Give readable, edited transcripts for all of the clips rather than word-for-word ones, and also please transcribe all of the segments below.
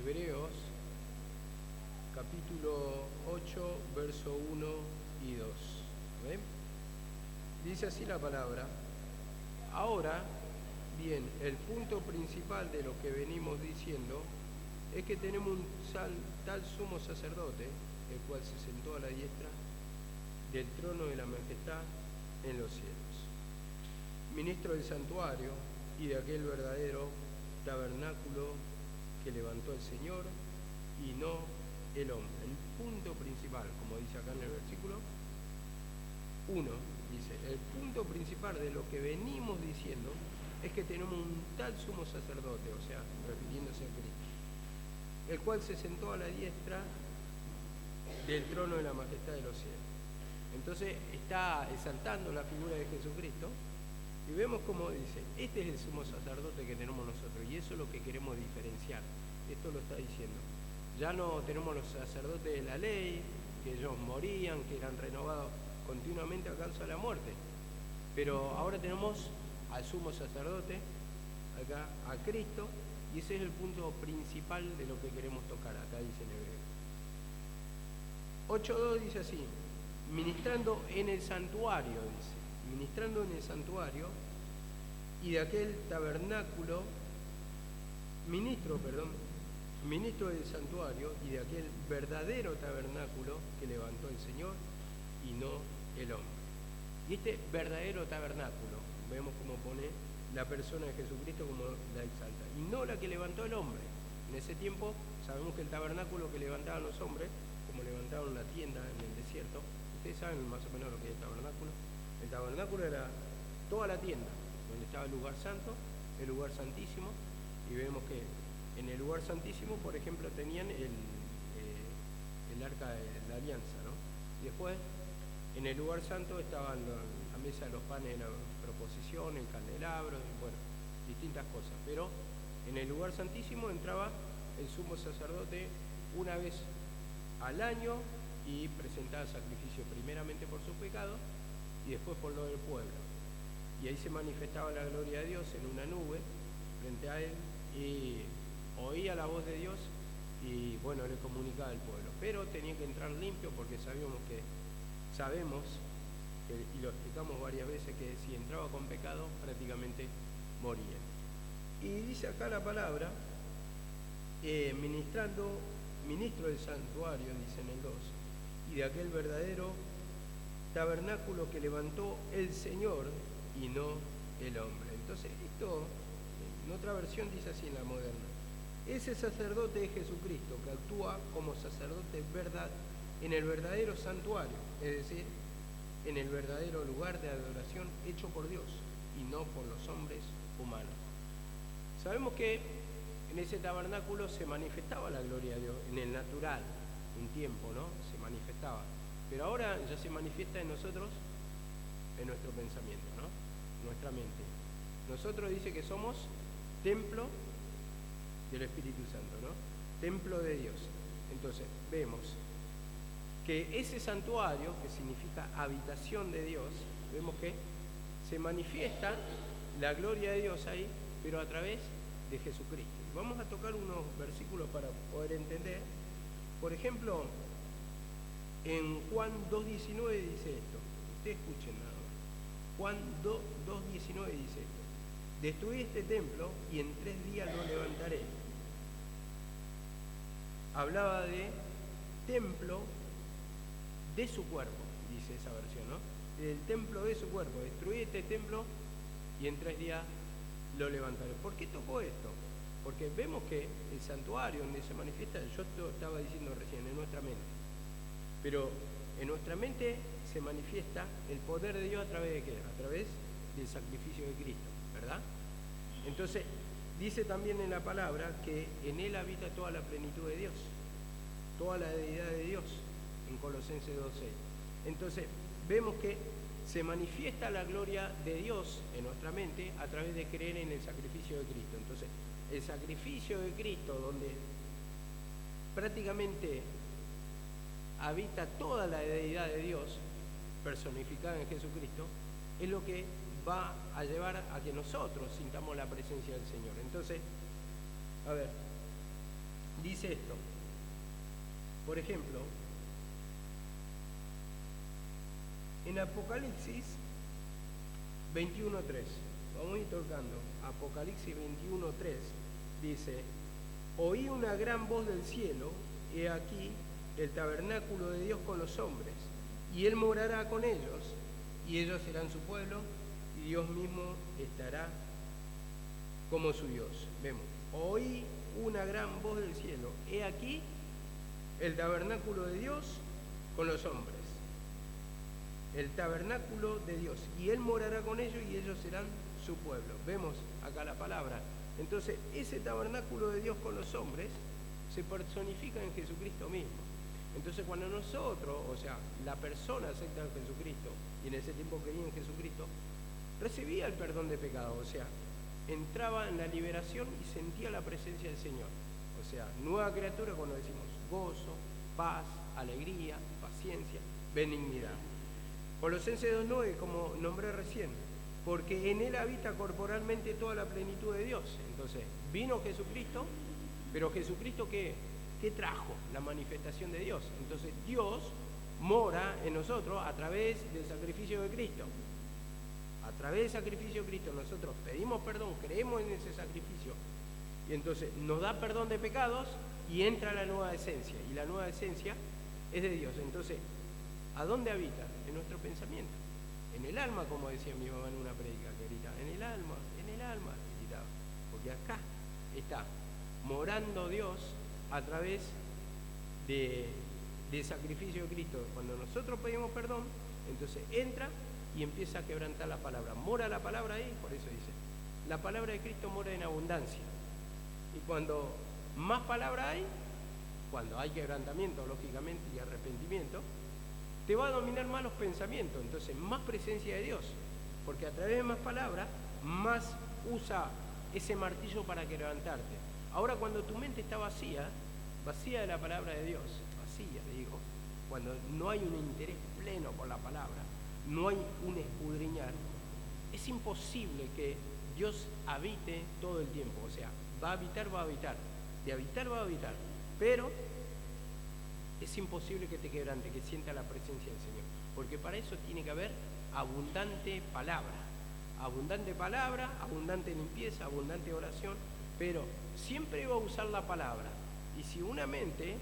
Hebreos, capítulo 8, verso 1 y 2. ¿Ven? Dice así la palabra. Ahora, bien, el punto principal de lo que venimos diciendo es que tenemos un tal sumo sacerdote, el cual se sentó a la diestra del trono de la majestad en los cielos, ministro del santuario y de aquel verdadero tabernáculo que levantó el Señor y no el hombre. El punto principal, como dice acá en el versículo 1, dice, el punto principal de lo que venimos diciendo es que tenemos un tal sumo sacerdote, o sea, refiriéndose a Cristo, el cual se sentó a la diestra del trono de la majestad de los cielos. Entonces está exaltando la figura de Jesucristo y vemos como dice, este es el sumo sacerdote que tenemos nosotros y eso es lo que queremos diferenciar. Esto lo está diciendo. Ya no tenemos los sacerdotes de la ley, que ellos morían, que eran renovados continuamente a causa de la muerte. Pero ahora tenemos al sumo sacerdote, acá a Cristo, y ese es el punto principal de lo que queremos tocar. Acá dice en Hebreo 8.2 dice así, ministrando en el santuario, dice, ministrando en el santuario y de aquel tabernáculo, ministro del santuario y de aquel verdadero tabernáculo que levantó el Señor y no el hombre. Y este verdadero tabernáculo, vemos cómo pone la persona de Jesucristo como la exalta, y no la que levantó el hombre. En ese tiempo sabemos que el tabernáculo que levantaban los hombres, como levantaron la tienda en el desierto, ustedes saben más o menos lo que es el tabernáculo. El tabernáculo era toda la tienda, donde estaba el lugar santo, el lugar santísimo, y vemos que en el lugar santísimo, por ejemplo, tenían el arca de la alianza, ¿no? Y después, en el lugar santo estaban la mesa de los panes de la proposición, el candelabro, bueno, distintas cosas. Pero en el lugar santísimo entraba el sumo sacerdote una vez al año y presentaba sacrificio primeramente por sus pecados y después por lo del pueblo. Y ahí se manifestaba la gloria de Dios en una nube frente a él y oía la voz de Dios y bueno, le comunicaba al pueblo. Pero tenía que entrar limpio porque sabemos y lo explicamos varias veces, que si entraba con pecado prácticamente moría. Y dice acá la palabra, ministro del santuario, dice en el 2, y de aquel verdadero tabernáculo que levantó el Señor y no el hombre. Entonces esto, en otra versión dice así en la moderna, ese sacerdote es Jesucristo que actúa como sacerdote en el verdadero santuario, es decir, en el verdadero lugar de adoración hecho por Dios y no por los hombres humanos. Sabemos que en ese tabernáculo se manifestaba la gloria de Dios, en el natural, un tiempo, ¿no? Se manifestaba. Pero ahora ya se manifiesta en nosotros, en nuestro pensamiento, ¿no? Nuestra mente. Nosotros dice que somos templo del Espíritu Santo, ¿no? Templo de Dios. Entonces, vemos que ese santuario, que significa habitación de Dios, vemos que se manifiesta la gloria de Dios ahí, pero a través de Jesucristo. Y vamos a tocar unos versículos para poder entender. Por ejemplo, en Juan 2.19 dice esto. Ustedes escuchen nada más. Juan 2.19 dice esto. Destruí este templo y en 3 días lo levantaré. Hablaba de templo de su cuerpo, dice esa versión, ¿no? El templo de su cuerpo. Destruí este templo y en 3 días lo levantaré. ¿Por qué tocó esto? Porque vemos que el santuario donde se manifiesta, yo estaba diciendo recién, en nuestra mente. Pero en nuestra mente se manifiesta el poder de Dios a través de ¿qué? A través del sacrificio de Cristo, ¿verdad? Entonces, dice también en la palabra que en Él habita toda la plenitud de Dios, toda la deidad de Dios, en Colosenses 2.6. Entonces, vemos que se manifiesta la gloria de Dios en nuestra mente a través de creer en el sacrificio de Cristo. Entonces, el sacrificio de Cristo, donde prácticamente habita toda la deidad de Dios personificada en Jesucristo, es lo que va a llevar a que nosotros sintamos la presencia del Señor. Entonces, a ver, dice esto. Por ejemplo, en Apocalipsis 21:3, vamos a ir tocando. Apocalipsis 21:3 dice: oí una gran voz del cielo, he aquí el tabernáculo de Dios con los hombres, y Él morará con ellos, y ellos serán su pueblo, y Dios mismo estará como su Dios. Vemos, oí una gran voz del cielo, he aquí el tabernáculo de Dios con los hombres. El tabernáculo de Dios, y Él morará con ellos, y ellos serán su pueblo. Vemos acá la palabra. Entonces, ese tabernáculo de Dios con los hombres se personifica en Jesucristo mismo. Entonces, cuando nosotros, o sea, la persona acepta a Jesucristo, y en ese tiempo creía en Jesucristo, recibía el perdón de pecado, o sea, entraba en la liberación y sentía la presencia del Señor. O sea, nueva criatura cuando decimos gozo, paz, alegría, paciencia, benignidad. Colosenses 2:9, como nombré recién, porque en Él habita corporalmente toda la plenitud de Dios. Entonces, vino Jesucristo, pero Jesucristo ¿qué trajo? La manifestación de Dios. Entonces, Dios mora en nosotros a través del sacrificio de Cristo. A través del sacrificio de Cristo nosotros pedimos perdón, creemos en ese sacrificio, y entonces nos da perdón de pecados y entra la nueva esencia, y la nueva esencia es de Dios. Entonces, ¿a dónde habita? En nuestro pensamiento, en el alma, como decía mi mamá en una predica que gritaba, en el alma, gritaba, porque acá está morando Dios a través del sacrificio de Cristo. Cuando nosotros pedimos perdón, entonces entra y empieza a quebrantar la palabra. Mora la palabra ahí, por eso dice, la palabra de Cristo mora en abundancia. Y cuando más palabra hay, cuando hay quebrantamiento, lógicamente, y arrepentimiento, te va a dominar más los pensamientos, entonces más presencia de Dios, porque a través de más palabra, más usa ese martillo para quebrantarte. Ahora, cuando tu mente está vacía de la palabra de Dios, vacía, digo, cuando no hay un interés pleno por la palabra, no hay un escudriñar, es imposible que Dios habite todo el tiempo. O sea, va a habitar, de habitar va a habitar, pero es imposible que te quebrante, que sienta la presencia del Señor, porque para eso tiene que haber abundante palabra, abundante limpieza, abundante oración, pero siempre va a usar la palabra. Y si una mente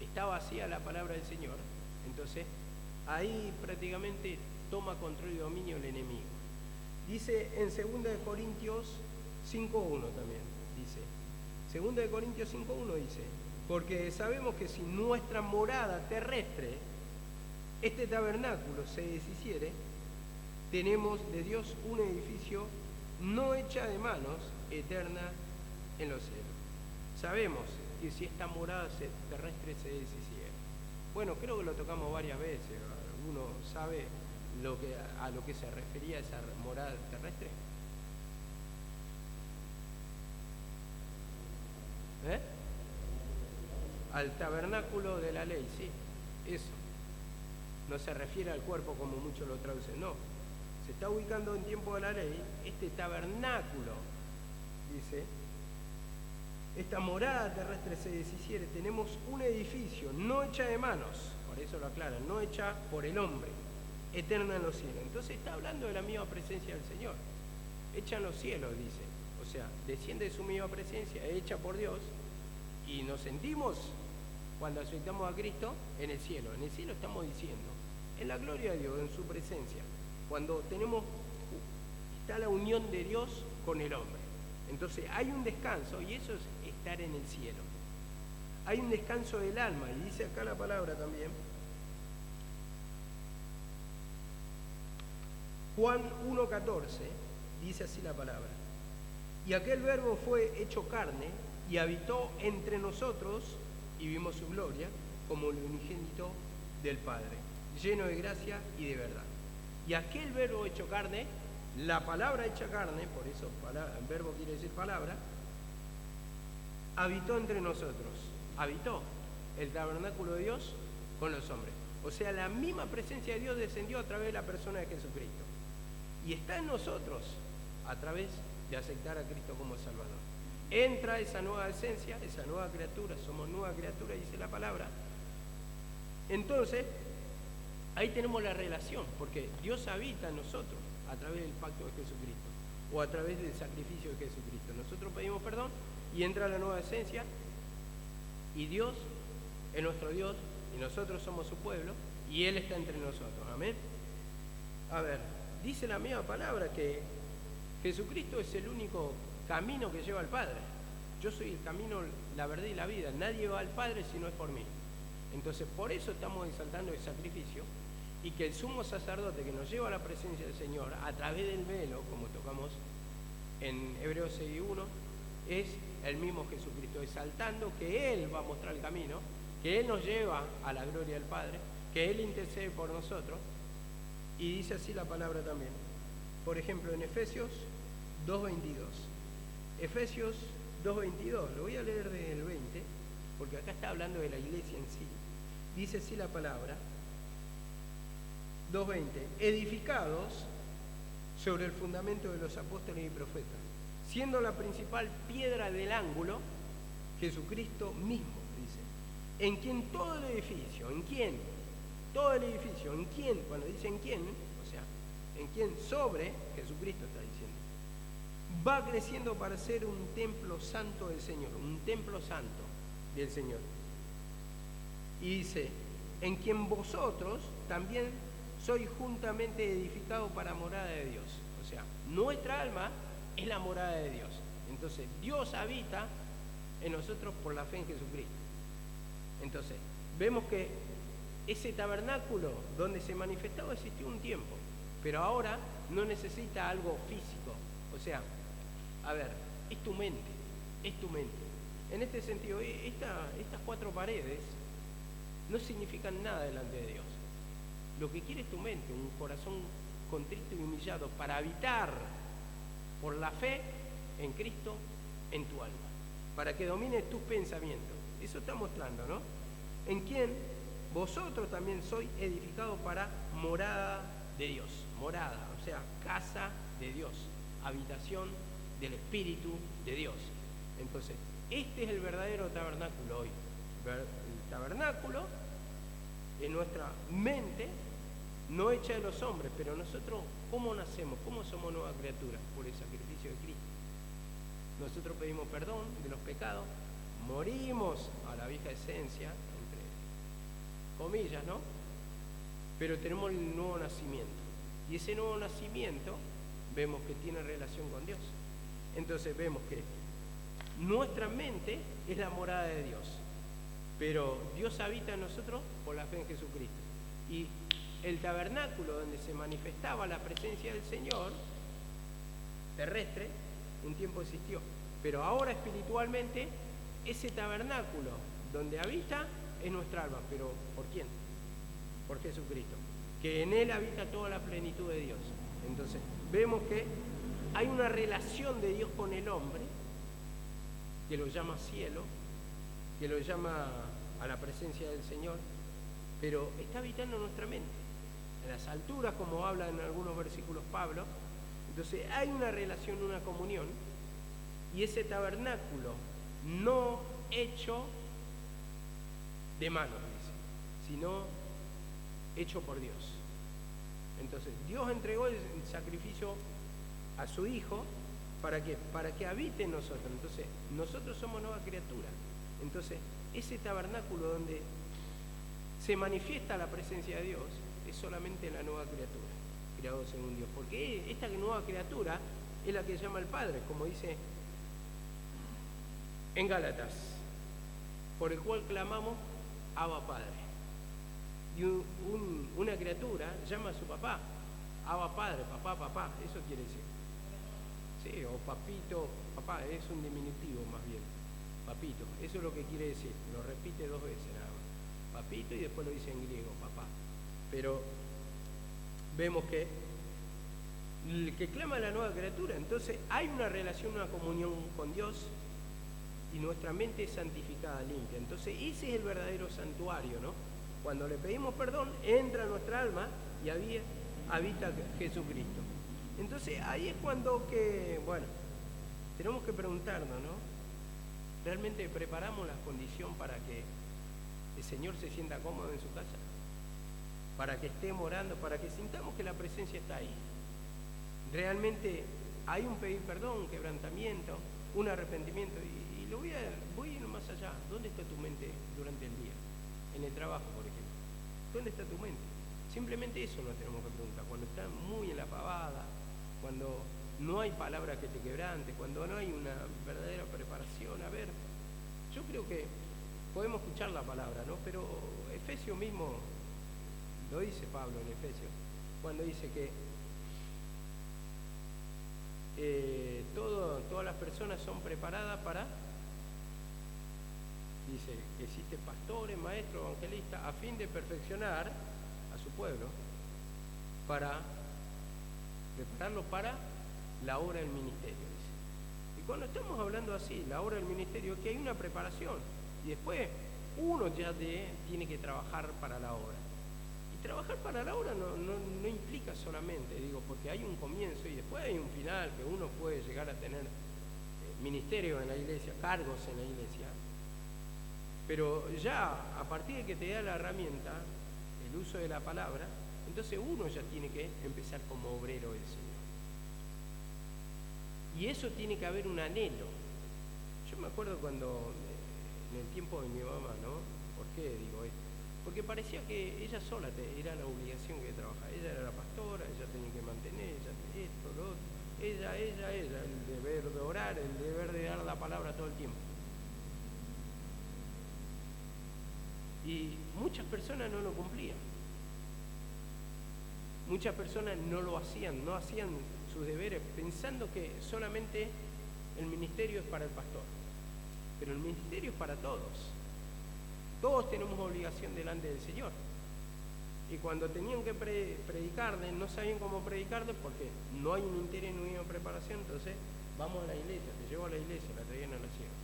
está vacía de la palabra del Señor, entonces ahí prácticamente toma control y dominio el enemigo. Dice en 2 Corintios 5:1 también, dice, 2 Corintios 5:1 dice, porque sabemos que si nuestra morada terrestre, este tabernáculo, se deshiciere, tenemos de Dios un edificio no hecha de manos, eterna en los cielos. Sabemos que si esta morada terrestre se deshiciere. Bueno, creo que lo tocamos varias veces. ¿Alguno sabe a lo que se refería esa morada terrestre? Al tabernáculo de la ley, sí, eso. No se refiere al cuerpo como muchos lo traducen, no. Se está ubicando en tiempo de la ley, este tabernáculo, dice, esta morada terrestre se deshiciere, tenemos un edificio no hecha de manos, por eso lo aclaran, no hecha por el hombre, eterna en los cielos. Entonces está hablando de la misma presencia del Señor, hecha en los cielos, dice. O sea, desciende de su misma presencia, hecha por Dios, y nos sentimos, cuando aceptamos a Cristo, en el cielo. En el cielo estamos diciendo, en la gloria de Dios, en su presencia, cuando está la unión de Dios con el hombre. Entonces hay un descanso, y eso es estar en el cielo. Hay un descanso del alma, y dice acá la palabra también, Juan 1:14, dice así la palabra, y aquel verbo fue hecho carne, y habitó entre nosotros, y vimos su gloria, como el unigénito del Padre, lleno de gracia y de verdad. Y aquel verbo hecho carne, la palabra hecha carne, por eso el verbo quiere decir palabra, habitó entre nosotros, habitó el tabernáculo de Dios con los hombres. O sea, la misma presencia de Dios descendió a través de la persona de Jesucristo. Y está en nosotros a través de aceptar a Cristo como Salvador. entra esa nueva esencia, esa nueva criatura, somos nueva criatura, dice la palabra. Entonces, ahí tenemos la relación, porque Dios habita en nosotros a través del pacto de Jesucristo, o a través del sacrificio de Jesucristo. Nosotros pedimos perdón y entra la nueva esencia, y Dios es nuestro Dios, y nosotros somos su pueblo, y Él está entre nosotros. Amén. A ver, dice la misma palabra que Jesucristo es el único camino que lleva al Padre. Yo soy el camino, la verdad y la vida. Nadie va al Padre si no es por mí. Entonces, por eso estamos exaltando el sacrificio, y que el sumo sacerdote que nos lleva a la presencia del Señor a través del velo, como tocamos en Hebreos 6:1, es el mismo Jesucristo, exaltando que Él va a mostrar el camino, que Él nos lleva a la gloria del Padre, que Él intercede por nosotros. Y dice así la palabra también. Por ejemplo, en Efesios 2:22. Efesios 2:22, lo voy a leer del 20, porque acá está hablando de la iglesia en sí. Dice así la palabra, 2:20, edificados sobre el fundamento de los apóstoles y profetas, siendo la principal piedra del ángulo, Jesucristo mismo, dice, en quien todo el edificio, ¿en quién? Todo el edificio, ¿en quién? Cuando dice en quién, o sea, en quién, sobre Jesucristo está diciendo, va creciendo para ser un templo santo del Señor, un templo santo del Señor. Y dice, en quien vosotros también sois juntamente edificados para morada de Dios. O sea, nuestra alma es la morada de Dios. Entonces, Dios habita en nosotros por la fe en Jesucristo. Entonces, vemos que ese tabernáculo donde se manifestaba existió un tiempo, pero ahora no necesita algo físico. O sea, a ver, es tu mente, es tu mente. En este sentido, estas 4 paredes no significan nada delante de Dios. Lo que quiere es tu mente, un corazón contrito y humillado para habitar por la fe en Cristo en tu alma, para que domine tus pensamientos. Eso está mostrando, ¿no? En quien vosotros también sois edificados para morada de Dios. Morada, o sea, casa de Dios, habitación del Espíritu de Dios. Entonces, este es el verdadero tabernáculo hoy. El tabernáculo es nuestra mente, no hecha de los hombres, pero nosotros, ¿cómo nacemos? ¿Cómo somos nueva criatura? Por el sacrificio de Cristo. Nosotros pedimos perdón de los pecados, morimos a la vieja esencia, entre comillas, ¿no? Pero tenemos el nuevo nacimiento. Y ese nuevo nacimiento vemos que tiene relación con Dios. Entonces vemos que nuestra mente es la morada de Dios, pero Dios habita en nosotros por la fe en Jesucristo. Y el tabernáculo donde se manifestaba la presencia del Señor, terrestre, un tiempo existió. Pero ahora espiritualmente, ese tabernáculo donde habita es nuestra alma. ¿Pero por quién? Por Jesucristo, que en Él habita toda la plenitud de Dios. Entonces, vemos que hay una relación de Dios con el hombre, que lo llama cielo, que lo llama a la presencia del Señor, pero está habitando en nuestra mente, en las alturas, como habla en algunos versículos Pablo. Entonces hay una relación, una comunión, y ese tabernáculo no hecho de manos, dice, sino hecho por Dios. Entonces Dios entregó el sacrificio a su Hijo, ¿para qué? Para que habite en nosotros. Entonces nosotros somos nueva criatura. Entonces ese tabernáculo donde se manifiesta la presencia de Dios es solamente la nueva criatura, creado según Dios, porque esta nueva criatura es la que llama al Padre, como dice en Gálatas, por el cual clamamos Abba Padre. Y una criatura llama a su papá Abba Padre, papá, eso quiere decir. Sí, o papito, papá, es un diminutivo más bien, papito, eso es lo que quiere decir, lo repite 2 veces nada más, papito, y después lo dice en griego, papá. Pero vemos que el que clama a la nueva criatura, entonces hay una relación, una comunión con Dios, y nuestra mente es santificada, limpia. Entonces ese es el verdadero santuario, ¿no? Cuando le pedimos perdón, entra en nuestra alma y habita Jesucristo. Entonces ahí es cuando tenemos que preguntarnos, ¿no? ¿Realmente preparamos la condición para que el Señor se sienta cómodo en su casa? Para que estemos orando, para que sintamos que la presencia está ahí. Realmente hay un pedir perdón, un quebrantamiento, un arrepentimiento. Y voy a ir más allá. ¿Dónde está tu mente durante el día? En el trabajo, por ejemplo. ¿Dónde está tu mente? Simplemente eso nos tenemos que preguntar. Cuando está muy en la pavada, cuando no hay palabra que te quebrante, cuando no hay una verdadera preparación. A ver, yo creo que podemos escuchar la palabra, ¿no? Pero Efesios mismo lo dice Pablo en Efesios, cuando dice que todas las personas son preparadas para, dice que existen pastores, maestros, evangelistas, a fin de perfeccionar a su pueblo, para prepararlo para la obra del ministerio, dice. Y cuando estamos hablando así, la obra del ministerio, que hay una preparación, y después uno ya tiene que trabajar para la obra. Y trabajar para la obra no implica solamente, digo, porque hay un comienzo y después hay un final, que uno puede llegar a tener ministerio en la iglesia, cargos en la iglesia, pero ya a partir de que te da la herramienta, el uso de la palabra, entonces uno ya tiene que empezar como obrero del Señor. Y eso tiene que haber un anhelo. Yo me acuerdo cuando, en el tiempo de mi mamá, ¿no? ¿Por qué digo esto? Porque parecía que ella sola era la obligación que trabajaba. Ella era la pastora, ella tenía que mantener, ella esto, lo otro. Ella, el deber de orar, el deber de dar la palabra todo el tiempo. Y muchas personas no lo cumplían. Muchas personas no lo hacían, no hacían sus deberes pensando que solamente el ministerio es para el pastor. Pero el ministerio es para todos. Todos tenemos obligación delante del Señor. Y cuando tenían que predicarle, no sabían cómo predicarle porque no hay un interés, no hay una preparación. Entonces, vamos a la iglesia, te llevo a la iglesia, la traían a la ciega.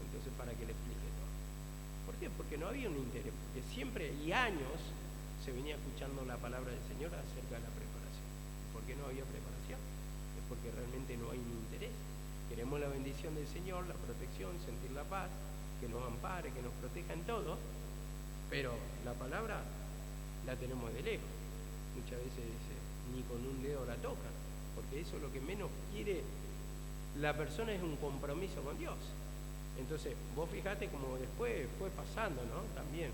Entonces, para que le explique todo. ¿Por qué? Porque no había un interés. Porque siempre y años se venía escuchando la palabra del Señor acerca de la preparación. ¿Y por qué no había preparación? Es porque realmente no hay un interés. Queremos la bendición del Señor, la protección, sentir la paz, que nos ampare, que nos proteja en todo, pero la palabra la tenemos de lejos. Muchas veces ni con un dedo la tocan, porque eso es lo que menos quiere la persona, es un compromiso con Dios. Entonces, vos fijate como después fue pasando, ¿no? También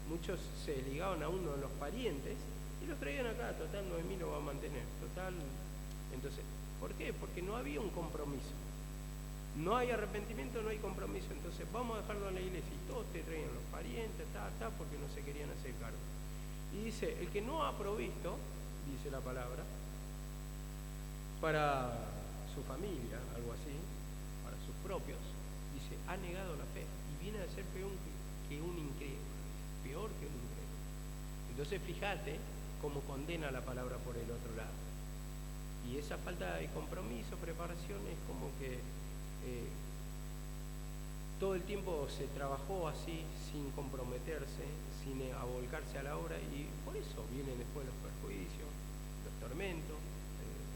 muchos se ligaban a uno de los parientes y los traían acá, total, Noemí lo va a mantener, total. Entonces, ¿por qué? Porque no había un compromiso. No hay arrepentimiento, no hay compromiso. Entonces vamos a dejarlo en la iglesia y todos te traían los parientes, porque no se querían hacer cargo. Y dice, el que no ha provisto, dice la palabra, para su familia, algo así, para sus propios, dice, ha negado la fe y viene a ser peor que un incrédulo, peor que un incrédulo. Entonces fíjate cómo condena la palabra por el otro lado. Y esa falta de compromiso, preparación, es como que todo el tiempo se trabajó así, sin comprometerse, sin avolcarse a la obra, y por eso vienen después los perjuicios, los tormentos,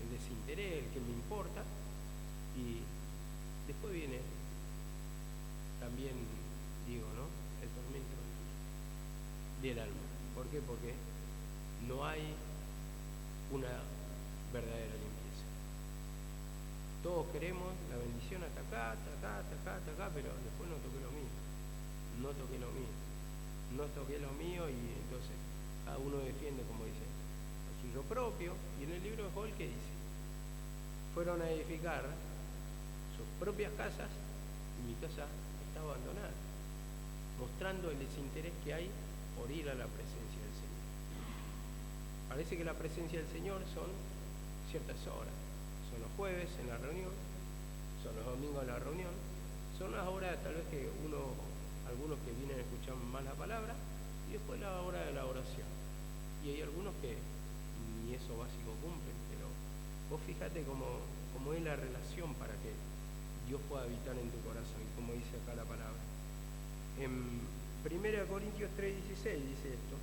el desinterés, el que me importa, y después viene también, digo, ¿no?, el tormento del alma. ¿Por qué? Porque no hay una verdadera limpieza. Todos queremos la bendición hasta acá, pero después no toqué lo mío, y entonces cada uno defiende, como dice, lo suyo propio. Y en el libro de Joel, ¿qué dice? Fueron a edificar sus propias casas y mi casa está abandonada, mostrando el desinterés que hay por ir a la presencia del Señor. Parece que la presencia del Señor son ciertas horas. Son los jueves en la reunión, son los domingos en la reunión, son las horas tal vez que algunos que vienen a escuchar más la palabra, y después la hora de la oración. Y hay algunos que ni eso básico cumplen, pero vos fíjate cómo es la relación para que Dios pueda habitar en tu corazón, como dice acá la palabra. En 1 Corintios 3:16 dice esto: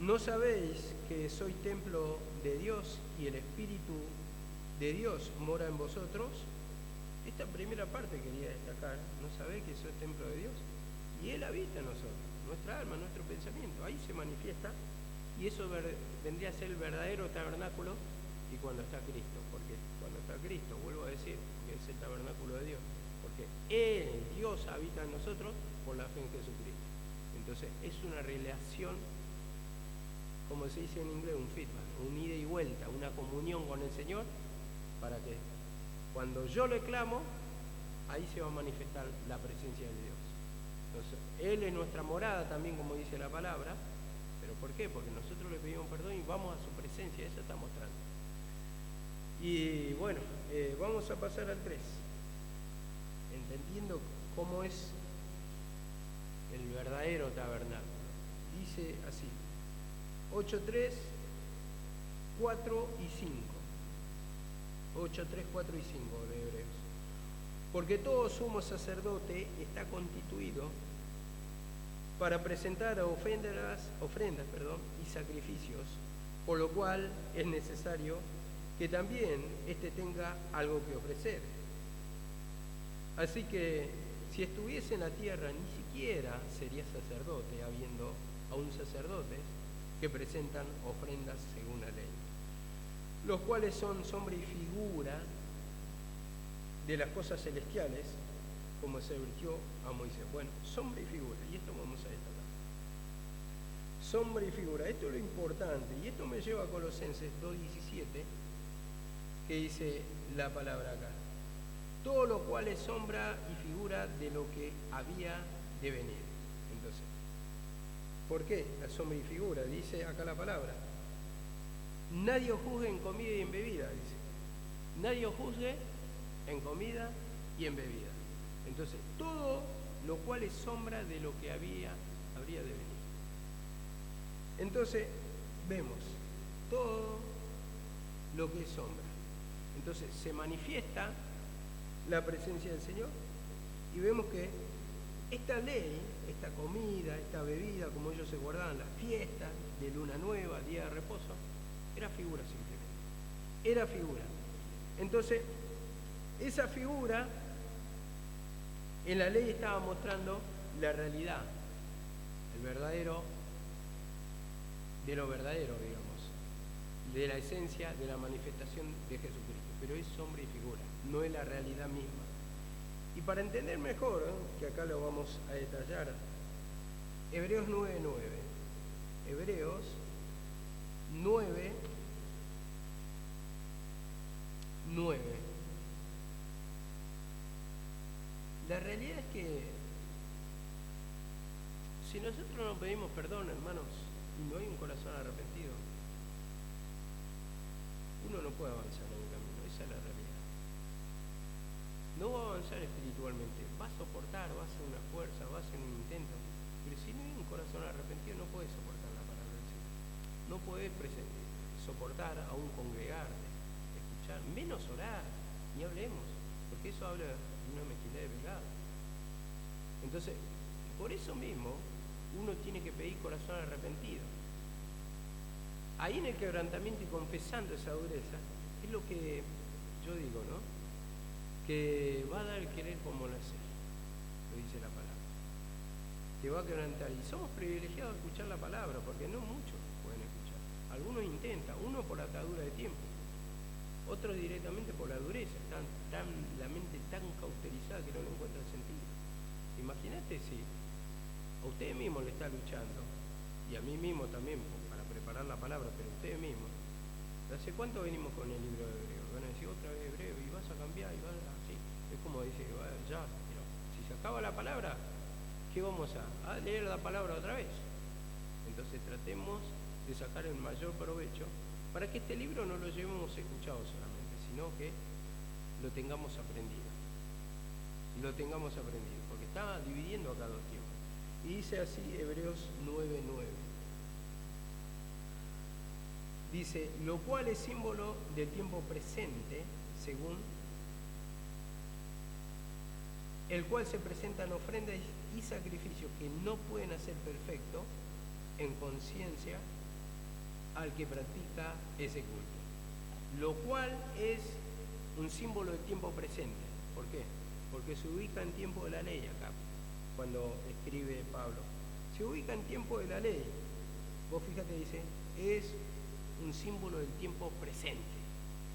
¿no sabéis que soy templo de Dios y el Espíritu de Dios mora en vosotros? Esta primera parte parte quería destacar, ¿no sabés que sos templo de Dios? Y Él habita en nosotros, nuestra alma, nuestro pensamiento, ahí se manifiesta, y eso vendría a ser el verdadero tabernáculo, y cuando está Cristo, porque cuando está Cristo, vuelvo a decir, que es el tabernáculo de Dios, porque Él, Dios, habita en nosotros por la fe en Jesucristo. Entonces es una relación, como se dice en inglés, un feedback, un ida y vuelta, una comunión con el Señor, para que cuando yo le clamo, ahí se va a manifestar la presencia de Dios. Entonces, Él es nuestra morada también, como dice la palabra. ¿Pero por qué? Porque nosotros le pedimos perdón y vamos a su presencia, eso está mostrando. Y bueno, vamos a pasar al 3, entendiendo cómo es el verdadero tabernáculo. Dice así, 8, 3, 4 y 5. 8, 3, 4 y 5 de Hebreos. Porque todo sumo sacerdote está constituido para presentar ofrendas y sacrificios, por lo cual es necesario que también éste tenga algo que ofrecer. Así que si estuviese en la tierra, ni siquiera sería sacerdote, habiendo aún sacerdotes que presentan ofrendas según la ley, los cuales son sombra y figura de las cosas celestiales, como se advirtió a Moisés. Bueno, sombra y figura, y esto vamos a destacar. Sombra y figura, esto es lo importante, y esto me lleva a Colosenses 2:17, que dice la palabra acá. Todo lo cual es sombra y figura de lo que había de venir. Entonces, ¿por qué la sombra y figura? Dice acá la palabra. Nadie os juzgue en comida y en bebida, dice. Nadie os juzgue en comida y en bebida. Entonces, todo lo cual es sombra de lo que habría de venir. Entonces, vemos todo lo que es sombra. Entonces, se manifiesta la presencia del Señor y vemos que esta ley, esta comida, esta bebida, como ellos se guardaban, las fiestas de luna nueva, día de reposo, era figura simplemente. Era figura. Entonces, esa figura en la ley estaba mostrando la realidad, el verdadero, de lo verdadero, digamos, de la esencia de la manifestación de Jesucristo. Pero es sombra y figura, no es la realidad misma. Y para entender mejor, que acá lo vamos a detallar, Hebreos 9:9. Hebreos 9:9. La realidad es que si nosotros no pedimos perdón, hermanos, y no hay un corazón arrepentido, uno no puede avanzar en el camino. Esa es la realidad. No va a avanzar espiritualmente, va a soportar, va a hacer una fuerza, va a hacer un intento, pero si no hay un corazón arrepentido no puedes soportar la palabra del Señor. No puedes soportar aún congregarte, escuchar, menos orar, ni hablemos, porque eso habla de una mezquindad de pecado. Entonces, por eso mismo, uno tiene que pedir corazón arrepentido. Ahí en el quebrantamiento y confesando esa dureza, es lo que yo digo, ¿no? Que va a dar el querer como el hacer, lo dice la palabra. Te va a quebrantar. Y somos privilegiados de escuchar la palabra, porque no muchos pueden escuchar. Algunos intentan, uno por atadura de tiempo, otros directamente por la dureza, están la mente tan cauterizada que no le encuentran sentido. Imagínate si a usted mismo le está luchando, y a mí mismo también, para preparar la palabra, pero usted mismo, ¿hace cuánto venimos con el libro de Hebreo? Van a decir otra vez Hebreo, y vas a cambiar, y vas así. Es como dice, ya, pero si se acaba la palabra, ¿qué vamos a leer la palabra otra vez? Entonces tratemos de sacar el mayor provecho para que este libro no lo llevemos escuchado solamente, sino que lo tengamos aprendido. Lo tengamos aprendido, porque está dividiendo acá dos tiempos. Y dice así Hebreos 9:9. Dice, lo cual es símbolo del tiempo presente, según el cual se presentan ofrendas y sacrificios que no pueden hacer perfecto en conciencia al que practica ese culto. Lo cual es un símbolo del tiempo presente. ¿Por qué? porque se ubica en tiempo de la ley acá, cuando escribe Pablo. Se ubica en tiempo de la ley. Vos fíjate, dice, es un símbolo del tiempo presente.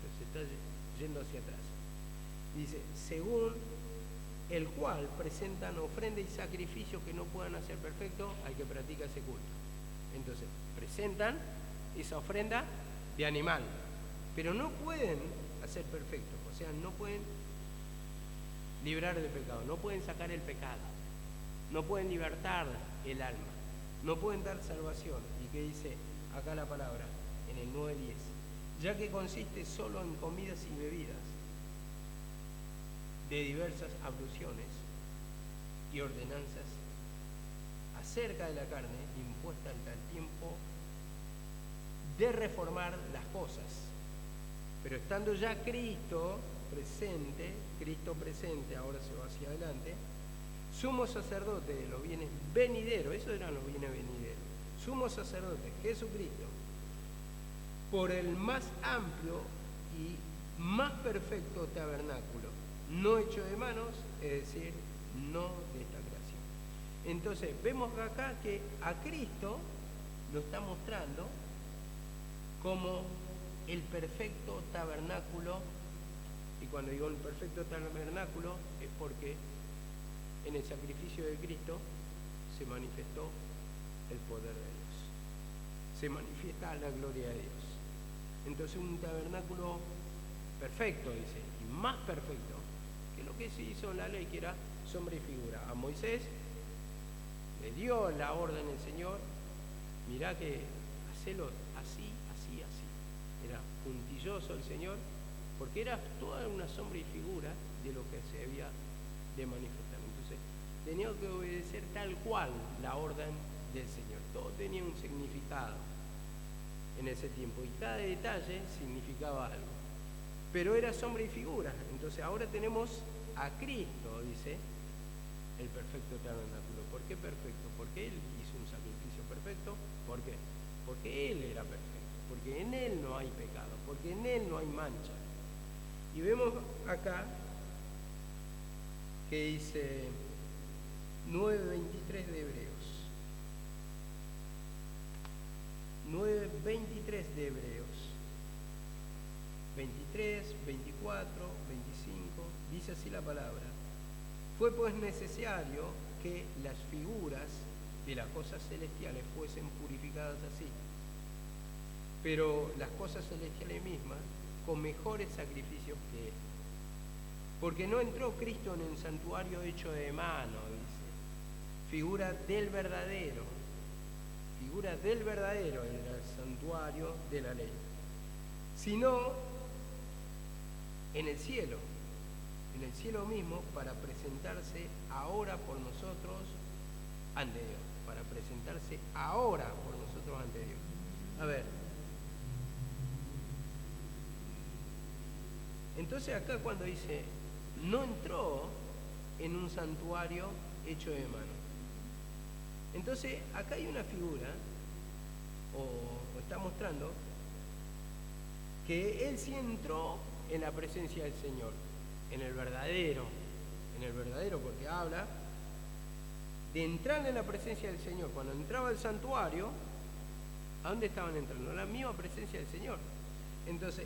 Entonces está yendo hacia atrás. Dice, según el cual presentan ofrenda y sacrificios que no puedan hacer perfecto al que practica ese culto. Entonces, presentan esa ofrenda de animal, pero no pueden hacer perfecto, o sea, no pueden librar del pecado, no pueden sacar el pecado, no pueden libertar el alma, no pueden dar salvación. ¿Y qué dice acá la palabra? En el 9:10, ya que consiste solo en comidas y bebidas de diversas abluciones y ordenanzas acerca de la carne impuesta hasta el tiempo de reformar las cosas. Pero estando ya Cristo presente, ahora se va hacia adelante, sumo sacerdote de los bienes venideros, esos eran los bienes venideros, sumo sacerdote, Jesucristo, por el más amplio y más perfecto tabernáculo, no hecho de manos, es decir, no de esta creación. Entonces, vemos acá que a Cristo lo está mostrando como el perfecto tabernáculo, y cuando digo el perfecto tabernáculo es porque en el sacrificio de Cristo se manifestó el poder de Dios, se manifiesta la gloria de Dios. Entonces un tabernáculo perfecto, dice, y más perfecto que lo que se hizo en la ley, que era sombra y figura. A Moisés le dio la orden el Señor, mirá que hacelo así, así, así. Era puntilloso el Señor, porque era toda una sombra y figura de lo que se había de manifestar. Entonces tenía que obedecer tal cual la orden del Señor. Todo tenía un significado en ese tiempo y cada detalle significaba algo, pero era sombra y figura. Entonces ahora tenemos a Cristo, dice, el perfecto tabernáculo. ¿Por qué perfecto? Porque Él hizo un sacrificio perfecto. ¿Por qué? Porque Él era perfecto, porque en Él no hay pecado, porque en Él no hay mancha. Y vemos acá que dice 9:23 de Hebreos. 9:23 de Hebreos. 23, 24, 25, dice así la palabra. Fue pues necesario que las figuras de las cosas celestiales fuesen purificadas así, pero las cosas celestiales mismas con mejores sacrificios que éste. Porque no entró Cristo en el santuario hecho de mano, dice, figura del verdadero en el santuario de la ley, sino en el cielo mismo, para presentarse ahora por nosotros ante Dios, para presentarse ahora por nosotros ante Dios. A ver, entonces acá cuando dice, no entró en un santuario hecho de mano, entonces acá hay una figura, o está mostrando, que Él sí entró en la presencia del Señor, en el verdadero, porque habla de entrar en la presencia del Señor. Cuando entraba al santuario, ¿a dónde estaban entrando? A la misma presencia del Señor. Entonces,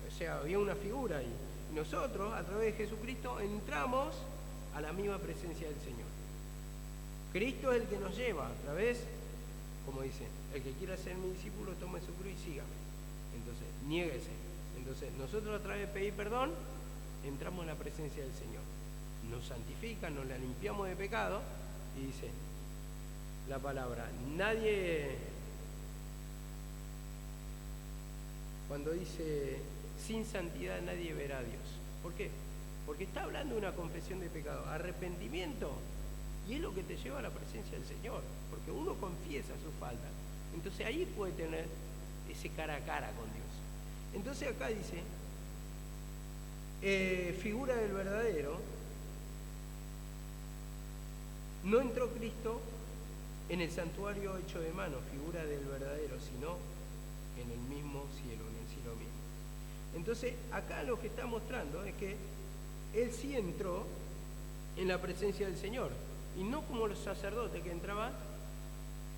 o sea, había una figura ahí. Y nosotros, a través de Jesucristo, entramos a la misma presencia del Señor. Cristo es el que nos lleva a través, como dice, el que quiera ser mi discípulo, tome su cruz y sígame. Entonces, niéguese. Entonces, nosotros a través de pedir perdón, entramos en la presencia del Señor. Nos santifica, nos la limpiamos de pecado, y dice la palabra, cuando dice, sin santidad nadie verá a Dios. ¿Por qué? Porque está hablando de una confesión de pecado, arrepentimiento, y es lo que te lleva a la presencia del Señor, porque uno confiesa sus faltas. Entonces ahí puede tener ese cara a cara con Dios. Entonces acá dice, figura del verdadero, no entró Cristo en el santuario hecho de mano, figura del verdadero, sino en el mismo cielo, en el cielo mismo. Entonces acá lo que está mostrando es que Él sí entró en la presencia del Señor, y no como los sacerdotes que entraban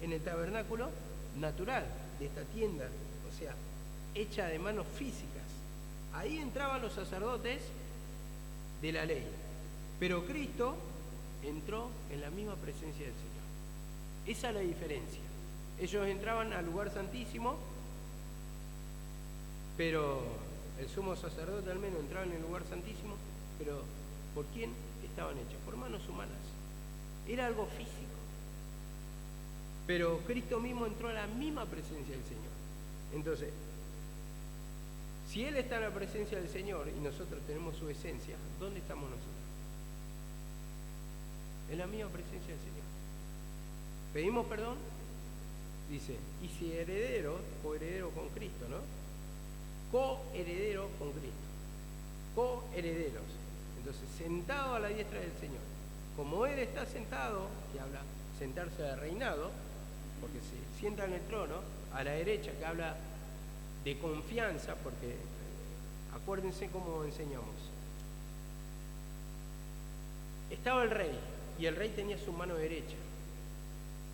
en el tabernáculo natural de esta tienda, o sea, hecha de manos físicas. Ahí entraban los sacerdotes de la ley, pero Cristo entró en la misma presencia del Señor. Esa es la diferencia. Ellos entraban al lugar santísimo, pero el sumo sacerdote al menos entraba en el lugar santísimo, pero ¿por quién estaban hechos? Por manos humanas. Era algo físico. Pero Cristo mismo entró a la misma presencia del Señor. Entonces, si Él está en la presencia del Señor y nosotros tenemos su esencia, ¿dónde estamos nosotros? En la misma presencia del Señor. ¿Pedimos perdón? Dice, y si heredero, coheredero con Cristo, ¿no? Coheredero con Cristo. Coherederos. Entonces, sentado a la diestra del Señor. Como Él está sentado, que habla sentarse de reinado, porque se sienta en el trono, a la derecha, que habla de confianza, porque acuérdense cómo enseñamos. Estaba el rey, y el rey tenía su mano derecha,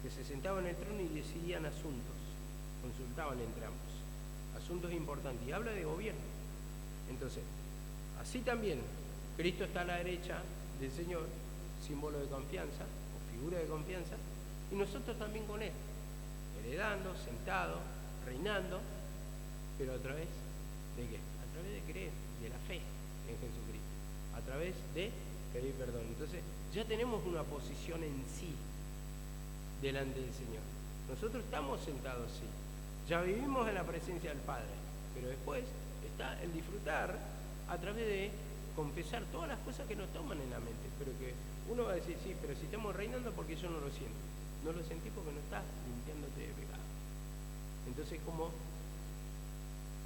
que se sentaba en el trono y decidían asuntos, consultaban entre ambos, asuntos importantes, y habla de gobierno. Entonces, así también, Cristo está a la derecha del Señor, símbolo de confianza, o figura de confianza, y nosotros también con Él, heredando, sentado, reinando, pero a través de ¿qué? A través de creer, de la fe en Jesucristo, a través de pedir perdón. Entonces, ya tenemos una posición en sí delante del Señor. Nosotros estamos sentados, sí. Ya vivimos en la presencia del Padre, pero después está el disfrutar a través de confesar todas las cosas que nos toman en la mente, pero que uno va a decir, sí, pero si estamos reinando, porque yo no lo siento. No lo sentí porque no estás limpiándote de pecado. Entonces, como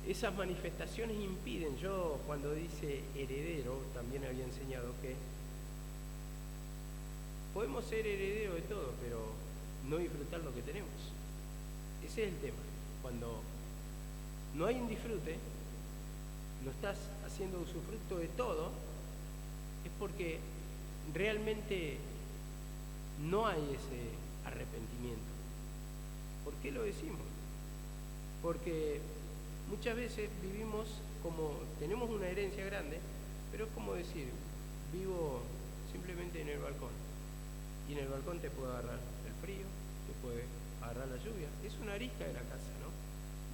esas manifestaciones impiden, yo cuando dice heredero, también había enseñado que podemos ser herederos de todo, pero no disfrutar lo que tenemos. Ese es el tema. Cuando no hay un disfrute, no estás haciendo usufructo de todo, es porque realmente no hay ese arrepentimiento. ¿Por qué lo decimos? Porque muchas veces vivimos como, tenemos una herencia grande, pero es como decir, vivo simplemente en el balcón, y en el balcón te puede agarrar el frío, te puede agarrar la lluvia, es una arista de la casa, ¿no?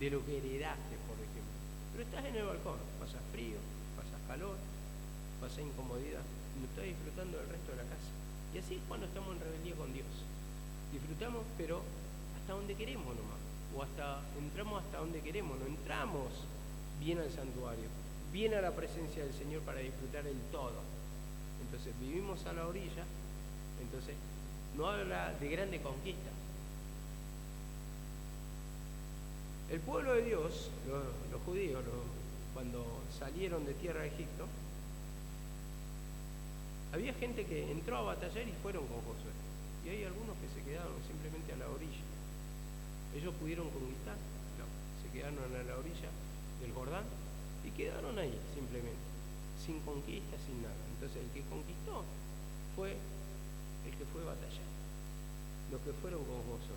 De lo que heredaste, por ejemplo. Pero estás en el balcón, pasas frío, pasas calor, pasas incomodidad, no estás disfrutando del resto de la casa. Y así es cuando estamos en rebeldía con Dios. Disfrutamos, pero hasta donde queremos nomás, o entramos hasta donde queremos, no entramos bien al santuario, bien a la presencia del Señor para disfrutar el todo. Entonces vivimos a la orilla, entonces no habla de grande conquista. El pueblo de Dios, los judíos, cuando salieron de tierra de Egipto, había gente que entró a batallar y fueron con Josué. Y hay algunos que se quedaron simplemente a la orilla. ¿Ellos pudieron conquistar? No, se quedaron a la orilla del Jordán y quedaron ahí simplemente, sin conquista, sin nada. Entonces el que conquistó fue el que fue batallando. Los que fueron con Josué.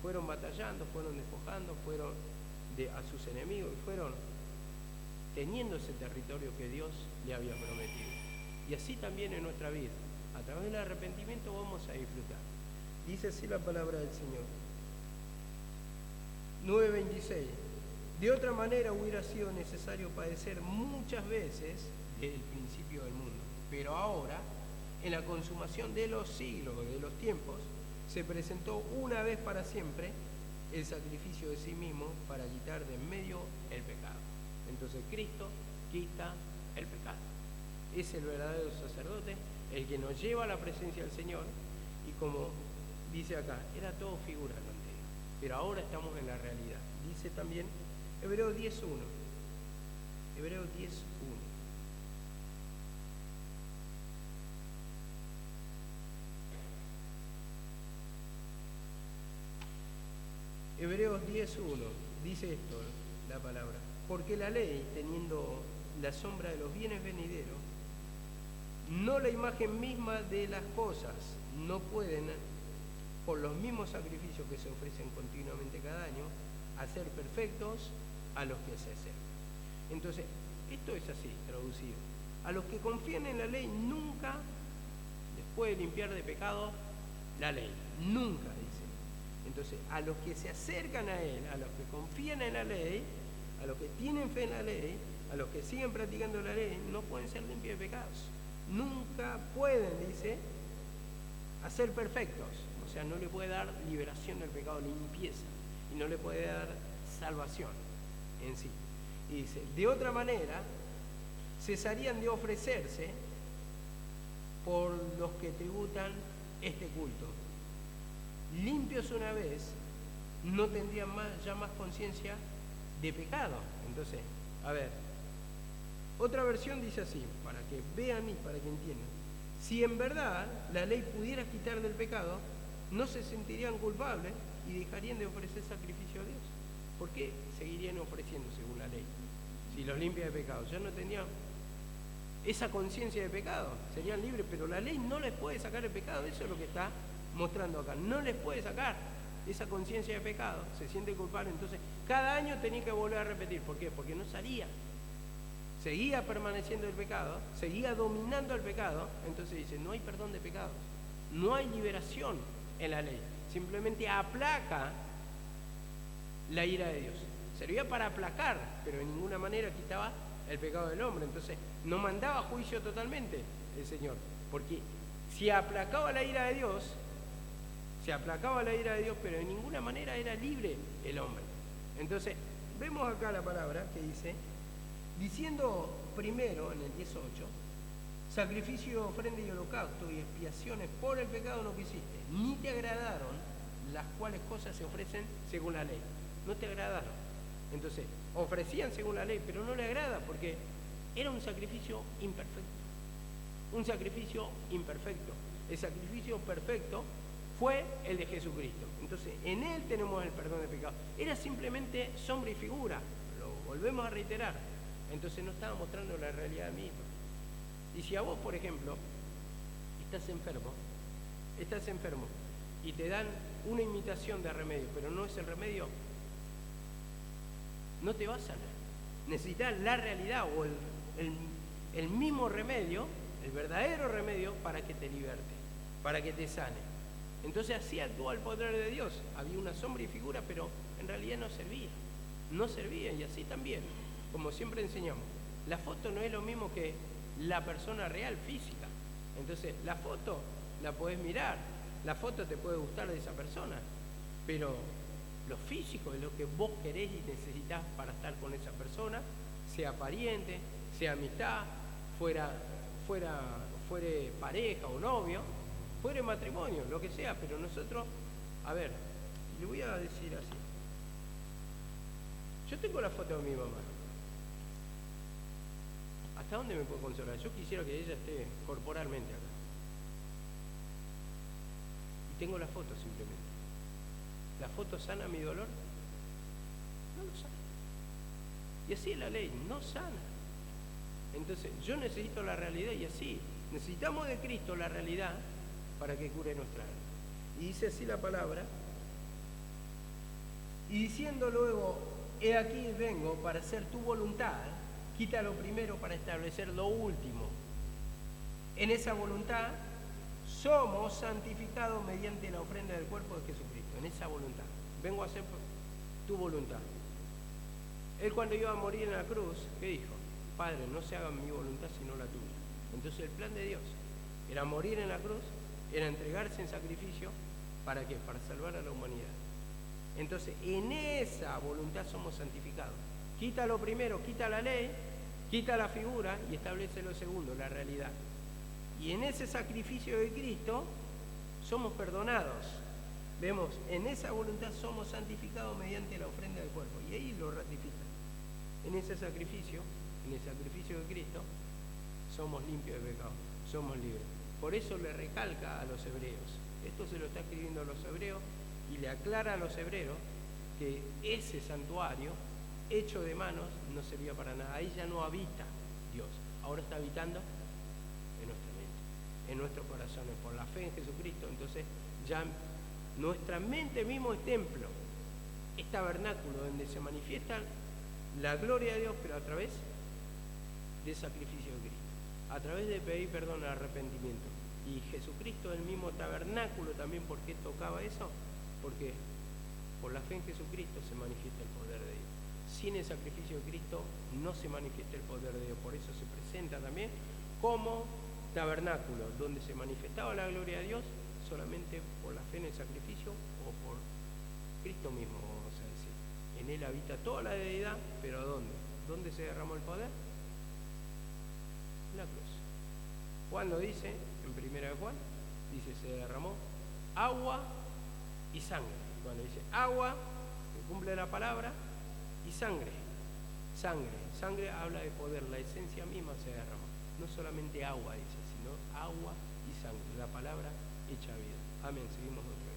Fueron batallando, fueron despojando, fueron a sus enemigos y fueron teniendo ese territorio que Dios le había prometido. Y así también en nuestra vida. A través del arrepentimiento vamos a disfrutar. Dice así la palabra del Señor. 9:26. De otra manera hubiera sido necesario padecer muchas veces desde el principio del mundo. Pero ahora, en la consumación de los siglos, de los tiempos, se presentó una vez para siempre el sacrificio de sí mismo para quitar de en medio el pecado. Entonces Cristo quita el pecado. Es el verdadero sacerdote, el que nos lleva a la presencia del Señor, y como dice acá, era todo figura lo anterior, pero ahora estamos en la realidad. Dice también Hebreos 10:1. Hebreos 10:1. Hebreos 10:1 dice esto, la palabra. Porque la ley, teniendo la sombra de los bienes venideros, no la imagen misma de las cosas, no pueden, por los mismos sacrificios que se ofrecen continuamente cada año, hacer perfectos a los que se acercan. Entonces, esto es así, traducido. A los que confían en la ley nunca les puede limpiar de pecado la ley, nunca, dice. Entonces, a los que se acercan a él, a los que confían en la ley, a los que tienen fe en la ley, a los que siguen practicando la ley, no pueden ser limpios de pecados. Nunca pueden, dice, hacer perfectos. O sea, no le puede dar liberación del pecado, limpieza, y no le puede dar salvación en sí. Y dice, de otra manera, cesarían de ofrecerse por los que tributan este culto. Limpios una vez, no tendrían ya más conciencia de pecado. Entonces, a ver, otra versión dice así, para que vean y para que entiendan. Si en verdad la ley pudiera quitar del pecado, no se sentirían culpables y dejarían de ofrecer sacrificio a Dios. ¿Por qué seguirían ofreciendo según la ley? Si los limpia de pecado, ya no tendrían esa conciencia de pecado, serían libres, pero la ley no les puede sacar el pecado. Eso es lo que está mostrando acá, no les puede sacar esa conciencia de pecado, se siente culpable. Entonces cada año tenía que volver a repetir. ¿Por qué? Porque no salía, seguía permaneciendo el pecado, seguía dominando el pecado. Entonces dice, no hay perdón de pecados, no hay liberación en la ley, simplemente aplaca la ira de Dios. Servía para aplacar, pero de ninguna manera quitaba el pecado del hombre. Entonces no mandaba juicio totalmente el Señor, porque si aplacaba la ira de Dios, pero de ninguna manera era libre el hombre. Entonces vemos acá la palabra que dice, diciendo primero en el 10:8, sacrificio, ofrenda y holocausto y expiaciones por el pecado no quisiste, ni te agradaron las cuales cosas se ofrecen según la ley. No te agradaron. Entonces, ofrecían según la ley, pero no le agrada porque era un sacrificio imperfecto. Un sacrificio imperfecto. El sacrificio perfecto fue el de Jesucristo. Entonces, en Él tenemos el perdón de pecado. Era simplemente sombra y figura. Lo volvemos a reiterar. Entonces no estaba mostrando la realidad misma. Y si a vos, por ejemplo, estás enfermo y te dan una imitación de remedio, pero no es el remedio, no te va a sanar. Necesitas la realidad o el mismo remedio, el verdadero remedio, para que te liberte, para que te sane. Entonces así actúa el poder de Dios. Había una sombra y figura, pero en realidad no servía. Y así también, como siempre enseñamos, la foto no es lo mismo que la persona real, física. Entonces la foto la podés mirar, la foto te puede gustar de esa persona, pero lo físico es lo que vos querés y necesitas para estar con esa persona, sea pariente, sea amistad, fuere pareja o novio, fuere matrimonio, lo que sea. Pero nosotros, a ver, le voy a decir así. Yo tengo la foto de mi mamá. ¿Hasta dónde me puedo consolar? Yo quisiera que ella esté corporalmente acá. Y tengo la foto simplemente. ¿La foto sana mi dolor? No lo sana. Y así es la ley, no sana. Entonces, yo necesito la realidad y así. Necesitamos de Cristo la realidad para que cure nuestra alma. Y dice así la palabra. Y diciendo luego, he aquí vengo para hacer tu voluntad, quita lo primero para establecer lo último. En esa voluntad somos santificados mediante la ofrenda del cuerpo de Jesucristo. En esa voluntad. Vengo a hacer tu voluntad. Él cuando iba a morir en la cruz, ¿qué dijo? Padre, no se haga mi voluntad sino la tuya. Entonces el plan de Dios era morir en la cruz, era entregarse en sacrificio. ¿Para qué? Para salvar a la humanidad. Entonces en esa voluntad somos santificados. Quita lo primero, quita la ley, quita la figura y establece lo segundo, la realidad. Y en ese sacrificio de Cristo somos perdonados. Vemos, en esa voluntad somos santificados mediante la ofrenda del cuerpo. Y ahí lo ratifica. En ese sacrificio, en el sacrificio de Cristo, somos limpios de pecado, somos libres. Por eso le recalca a los hebreos. Esto se lo está escribiendo a los hebreos y le aclara a los hebreos que ese santuario hecho de manos no servía para nada. Ahí ya no habita Dios. Ahora está habitando en nuestra mente. nuestros corazones por la fe en Jesucristo, entonces ya nuestra mente mismo es templo, es tabernáculo donde se manifiesta la gloria de Dios, pero a través del sacrificio de Cristo, a través de pedir perdón, arrepentimiento. Y Jesucristo es el mismo tabernáculo también. ¿Por qué tocaba eso? Porque por la fe en Jesucristo se manifiesta el poder de Dios. Sin el sacrificio de Cristo no se manifiesta el poder de Dios. Por eso se presenta también como tabernáculo, donde se manifestaba la gloria de Dios solamente por la fe en el sacrificio o por Cristo mismo, vamos a decir. En Él habita toda la deidad, pero ¿dónde? ¿Dónde se derramó el poder? En la cruz. Juan lo dice, en 1 de Juan, dice, se derramó agua y sangre. Cuando dice agua, que cumple la palabra, y sangre. Sangre habla de poder, la esencia misma se derramó. No solamente agua, dice, sino agua y sangre, la palabra hecha vida. Amén, seguimos nosotros.